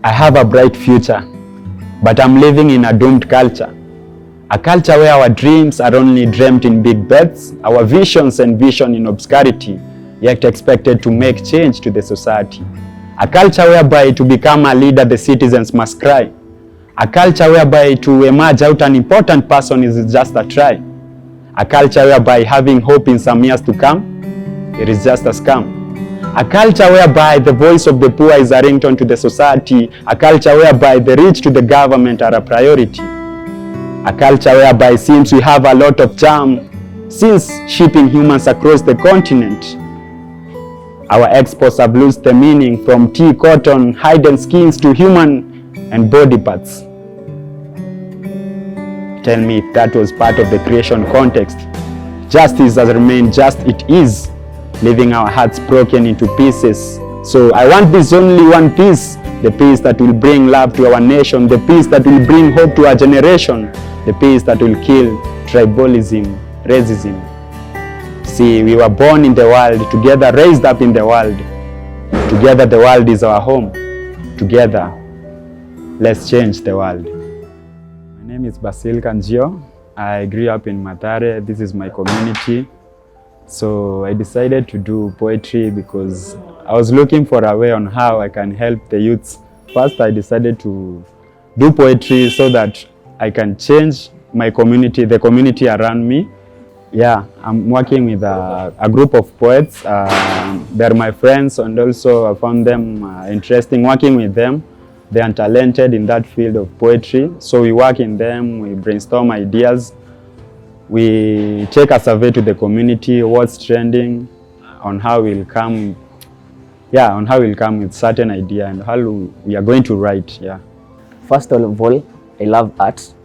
I have a bright future, but I'm living in a doomed culture. A culture where our dreams are only dreamt in big bets, our visions and vision in obscurity, yet expected to make change to the society. A culture whereby to become a leader the citizens must cry. A culture whereby to emerge out an important person is just a try. A culture whereby having hope in some years to come, it is just a scam. A culture whereby the voice of the poor is a ringtone to the society. A culture whereby the rich to the government are a priority. A culture whereby it seems we have a lot of charm since shipping humans across the continent. Our exports have lost the meaning from tea, cotton, hidden skins to human and body parts. Tell me if that was part of the creation context. Justice has remained just it is, leaving our hearts broken into pieces. So I want this only one peace, the peace that will bring love to our nation, the peace that will bring hope to our generation, the peace that will kill tribalism, racism. See, we were born in the world, together raised up in the world. Together the world is our home. Together, let's change the world. My name is Basil Nio. I grew up in Mathare. This is my community. So I decided to do poetry because I was looking for a way on how I can help the youths. First, I decided to do poetry so that I can change my community, the community around me. Yeah, I'm working with a group of poets. They're my friends, and also I found them interesting working with them. They are talented in that field of poetry. So we work in them, we brainstorm ideas. We take a survey to the community, what's trending, on how we'll come, with certain idea and how we are going to write. Yeah. First of all, I love art,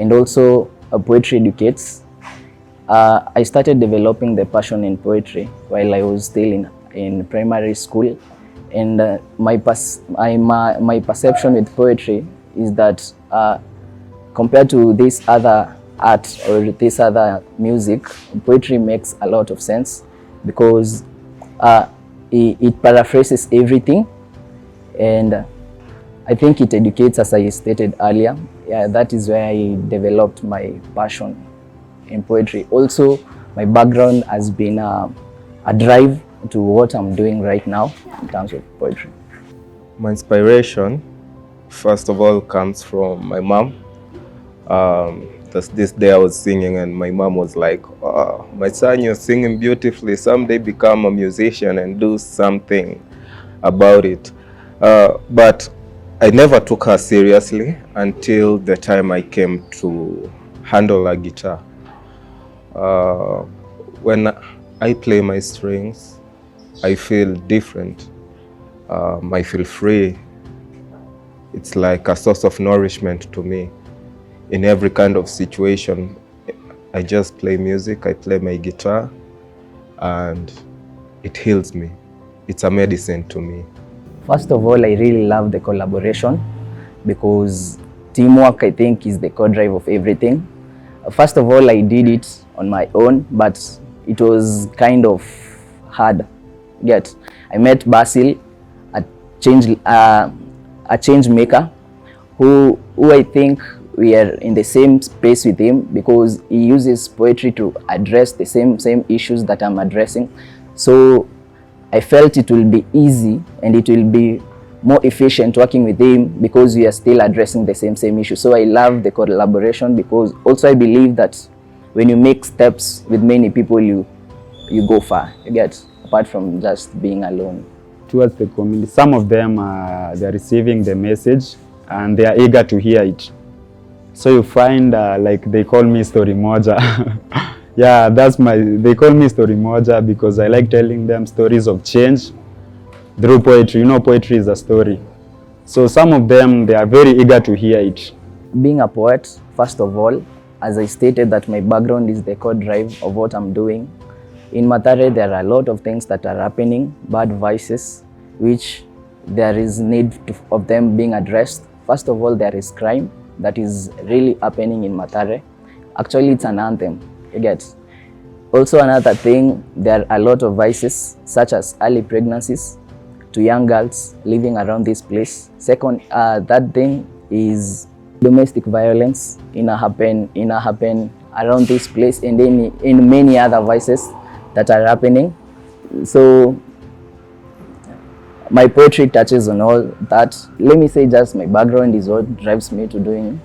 and also poetry educates. I started developing the passion in poetry while I was still in primary school, and my perception with poetry is that compared to this other art or this other music, poetry makes a lot of sense because it paraphrases everything, and I think it educates, as I stated earlier. Yeah, that is where I developed my passion in poetry. Also, my background has been a drive to what I'm doing right now in terms of poetry. My inspiration, first of all, comes from my mom. This day I was singing and my mom was like, "Oh, my son, you're singing beautifully. Someday become a musician and do something about it." But I never took her seriously until the time I came to handle a guitar. When I play my strings, I feel different. I feel free. It's like a source of nourishment to me. In every kind of situation, I just play music, I play my guitar, and it heals me. It's a medicine to me. First of all, I really love the collaboration because teamwork, I think, is the core drive of everything. First of all, I did it on my own, but it was kind of hard. Yet, I met Basil, a changemaker, who I think we are in the same space with him because he uses poetry to address the same issues that I'm addressing. So I felt it will be easy and it will be more efficient working with him because we are still addressing the same issue. So I love the collaboration because also I believe that when you make steps with many people, you go far. You get, apart from just being alone. Towards the community, some of them they're receiving the message and they are eager to hear it. So you find like they call me Story Moja. Yeah, they call me Story Moja because I like telling them stories of change through poetry. You know, poetry is a story. So some of them, they are very eager to hear it. Being a poet, first of all, as I stated that my background is the core drive of what I'm doing. In Mathare, there are a lot of things that are happening, bad vices, which there is need of them being addressed. First of all, there is crime that is really happening in Mathare. Actually, it's an anthem, you get. Also another thing, there are a lot of vices such as early pregnancies, to young girls living around this place. Second, that thing is domestic violence happen around this place, and in many other vices that are happening. So my poetry touches on all that. Let me say just my background is what drives me to doing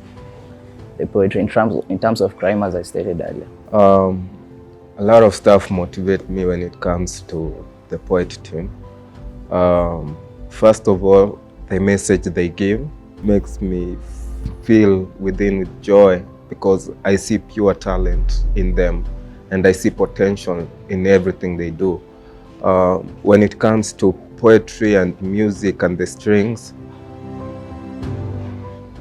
the poetry in terms of crime, as I stated earlier. A lot of stuff motivate me when it comes to the poet team. First of all, the message they give makes me feel within with joy, because I see pure talent in them and I see potential in everything they do. When it comes to poetry and music and the strings,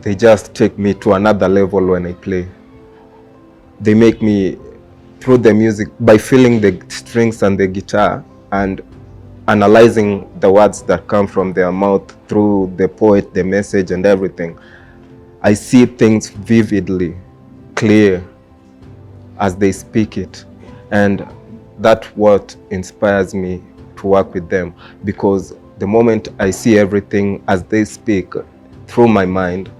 they just take me to another level when I play. They make me, through the music, by feeling the strings and the guitar and analyzing the words that come from their mouth through the poet, the message and everything, I see things vividly, clear as they speak it. And that's what inspires me to work with them, because the moment I see everything as they speak through my mind,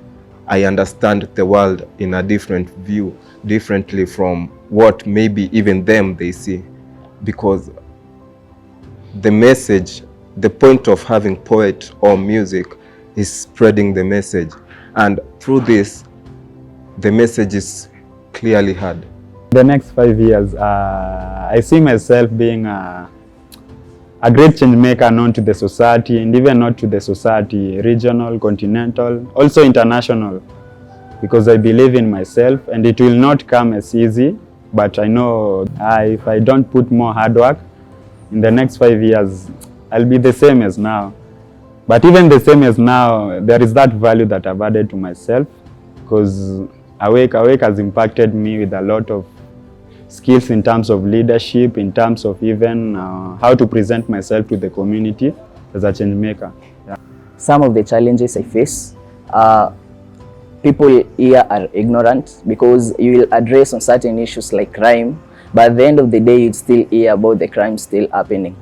I understand the world in a different view, differently from what maybe even them they see. Because the message, the point of having poet or music is spreading the message. And through this, the message is clearly heard. The next 5 years, I see myself being a great change maker, known to the society, and even not to the society, regional, continental, also international, because I believe in myself, and it will not come as easy, but I know if I don't put more hard work, in the next 5 years, I'll be the same as now. But even the same as now, there is that value that I've added to myself, because Awake has impacted me with a lot of skills in terms of leadership, in terms of even how to present myself to the community as a change maker. Yeah. Some of the challenges I face, people here are ignorant, because you will address on certain issues like crime, but at the end of the day, you'd still hear about the crime still happening.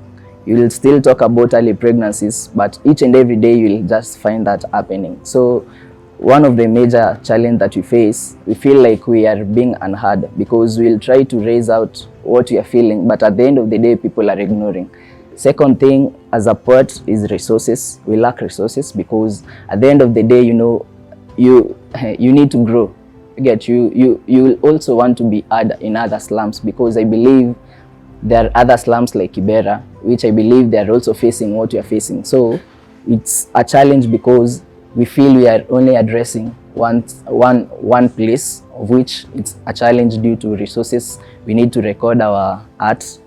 You will still talk about early pregnancies, but each and every day you will just find that happening. So one of the major challenges that we face, we feel like we are being unheard, because we'll try to raise out what we are feeling, but at the end of the day, people are ignoring. Second thing, as a poet, is resources. We lack resources, because at the end of the day, you know, you need to grow. You will also want to be heard in other slums, because I believe there are other slums like Kibera, which I believe they are also facing what we are facing. So it's a challenge, because we feel we are only addressing one place, of which it's a challenge due to resources. We need to record our art.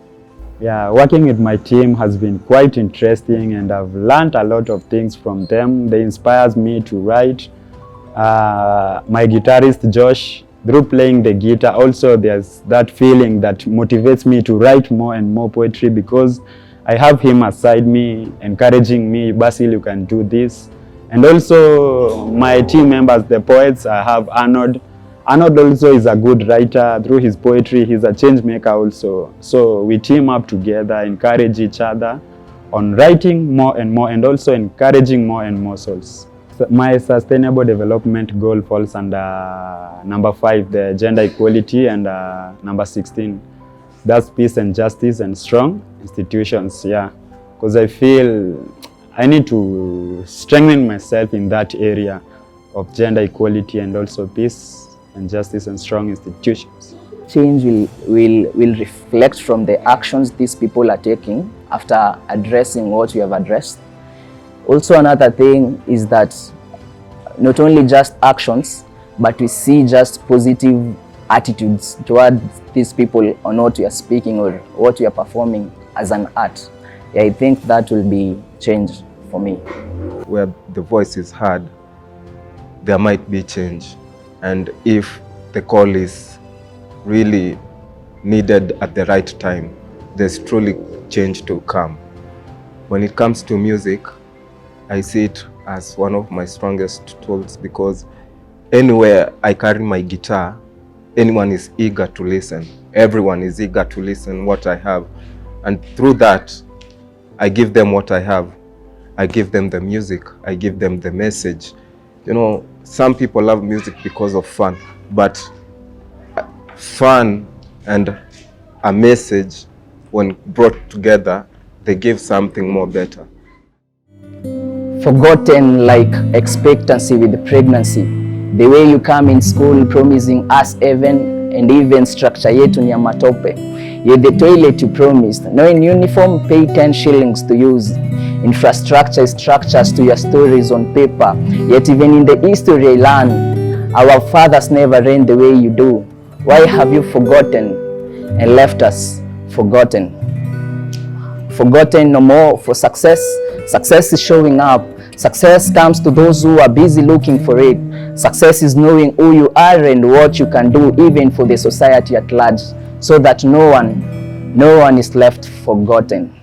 Yeah, working with my team has been quite interesting, and I've learned a lot of things from them. They inspires me to write. My guitarist Josh, through playing the guitar, also there's that feeling that motivates me to write more and more poetry, because I have him aside me, encouraging me, Basil, you can do this. And also my team members, the poets, I have Arnold. Arnold also is a good writer. Through his poetry, he's a change maker also. So we team up together, encourage each other on writing more and more, and also encouraging more and more souls. My sustainable development goal falls under number 5, the gender equality, and number 16, that's peace and justice and strong institutions. Yeah, because I feel I need to strengthen myself in that area of gender equality, and also peace and justice and strong institutions. Change will reflect from the actions these people are taking after addressing what we have addressed. Also, another thing is that not only just actions, but we see just positive attitudes toward these people on what we are speaking or what we are performing as an art. Yeah, I think that will be change for me. Where the voice is heard, there might be change. And if the call is really needed at the right time, there's truly change to come. When it comes to music, I see it as one of my strongest tools, because anywhere I carry my guitar, anyone is eager to listen. Everyone is eager to listen what I have. And through that, I give them what I have. I give them the music, I give them the message. You know, some people love music because of fun, but fun and a message, when brought together, they give something more better. Forgotten like expectancy with pregnancy. The way you come in school promising us heaven, and even structure yetu ni ya matope. Yet the toilet you promised, no in uniform, pay 10 shillings to use. Infrastructure is structures to your stories on paper. Yet even in the history I learn, our fathers never ran the way you do. Why have you forgotten and left us forgotten? Forgotten no more for success. Success is showing up. Success comes to those who are busy looking for it. Success is knowing who you are and what you can do, even for the society at large, so that no one is left forgotten.